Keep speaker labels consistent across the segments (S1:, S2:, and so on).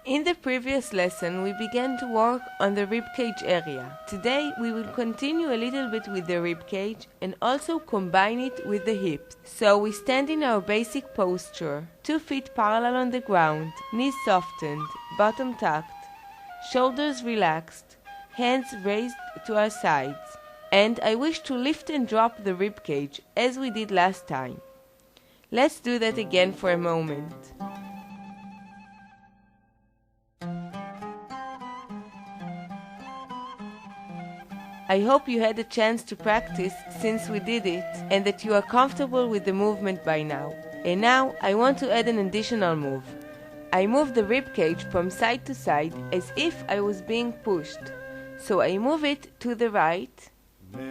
S1: In the previous lesson, we began to work on the ribcage area. Today, we will continue a little bit with the ribcage and also combine it with the hips. So we stand in our basic posture, 2 feet parallel on the ground, knees softened, bottom tucked, shoulders relaxed, hands raised to our sides. And I wish to lift and drop the ribcage as we did last time. Let's do that again for a moment. I hope you had a chance to practice since we did it and that you are comfortable with the movement by now. And now I want to add an additional move. I move the ribcage from side to side as if I was being pushed. So I move it to the right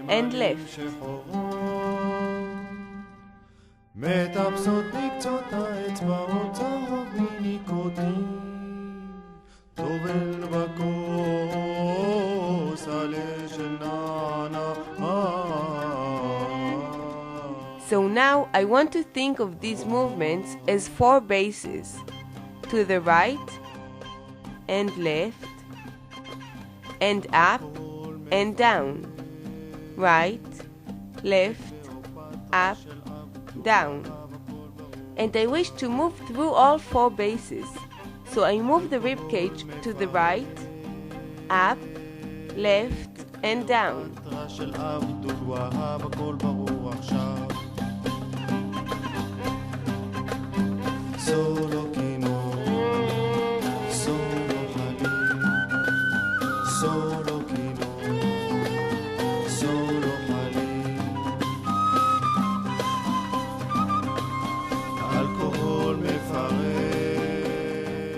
S1: and left. So now I want to think of these movements as 4 bases. To the right and left and up and down. Right, left, up, down. And I wish to move through all 4 bases. So I move the ribcage to the right, up, left, and down.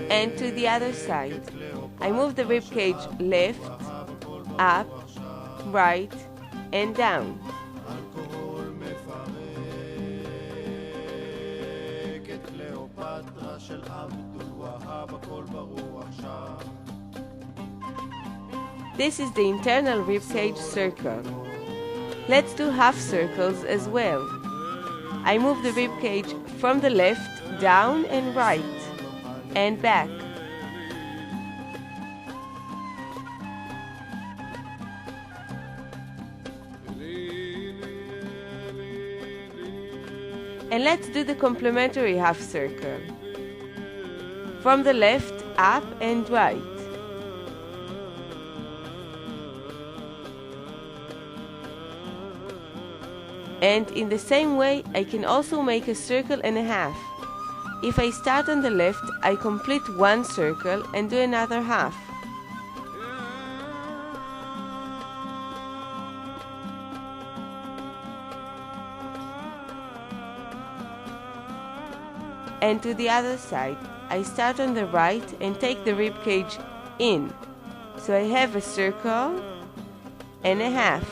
S1: And to the other side, I move the ribcage left, up, right, and down. This is the internal ribcage circle. Let's do half circles as well. I move the ribcage from the left down and right and back. And let's do the complementary half circle. From the left, up and right. And in the same way, I can also make a circle and a half. If I start on the left, I complete 1 circle and do another half. And to the other side, I start on the right and take the ribcage in. So I have a circle and a half.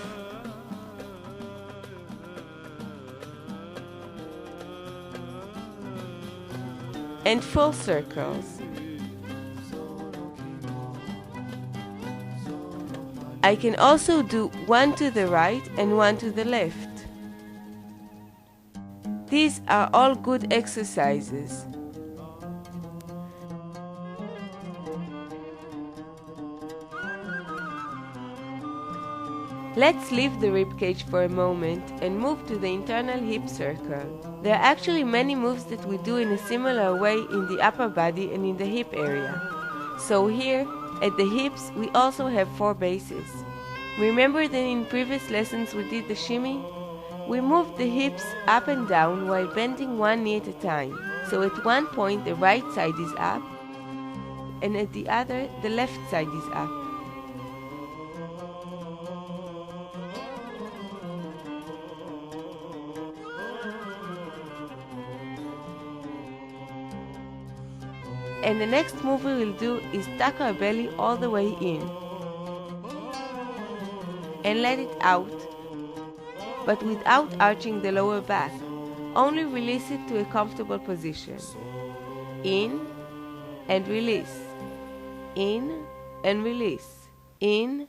S1: And full circles. I can also do 1 to the right and 1 to the left. These are all good exercises. Let's leave the ribcage for a moment and move to the internal hip circle. There are actually many moves that we do in a similar way in the upper body and in the hip area. So here, at the hips, we also have 4 bases. Remember that in previous lessons we did the shimmy? We moved the hips up and down while bending 1 knee at a time. So at one point the right side is up, and at the other the left side is up. And the next move we will do is tuck our belly all the way in and let it out, but without arching the lower back. Only release it to a comfortable position. In and release. In and release. In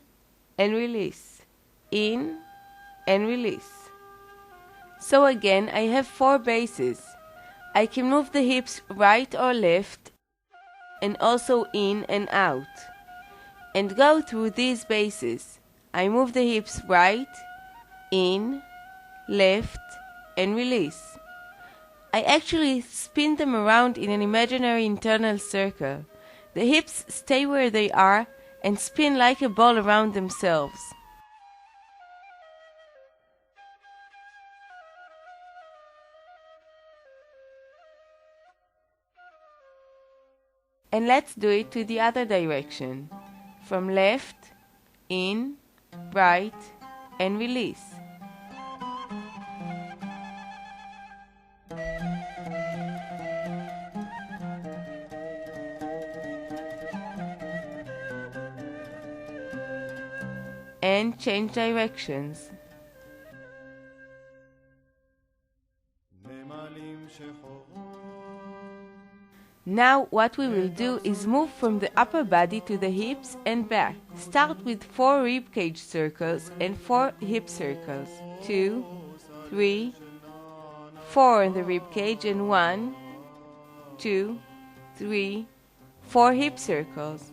S1: and release. In and release. So again, I have 4 bases. I can move the hips right or left and also in and out, and go through these bases. I move the hips right, in, left, and release. I actually spin them around in an imaginary internal circle. The hips stay where they are and spin like a ball around themselves. And let's do it to the other direction. From left, in, right, and release. And change directions. Now what we will do is move from the upper body to the hips and back. Start with 4 ribcage circles and 4 hip circles. 2, 3, 4 in the ribcage and 1, 2, 3, 4 hip circles.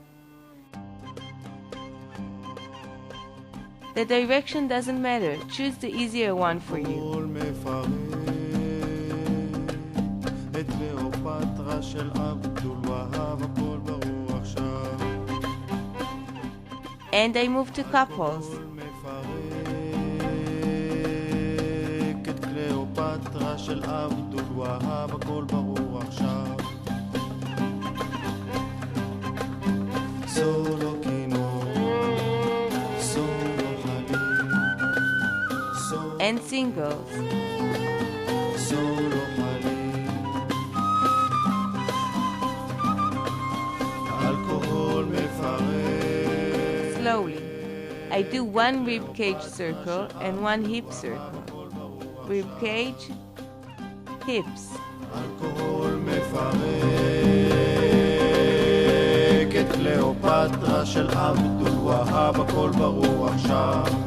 S1: The direction doesn't matter. Choose the easier one for you. And I move to couples. And singles. Slowly. I do 1 ribcage circle and 1 hip circle. Ribcage, hips.
S2: קליאופטרה של עבד אל והאב, הכל ברור עכשיו.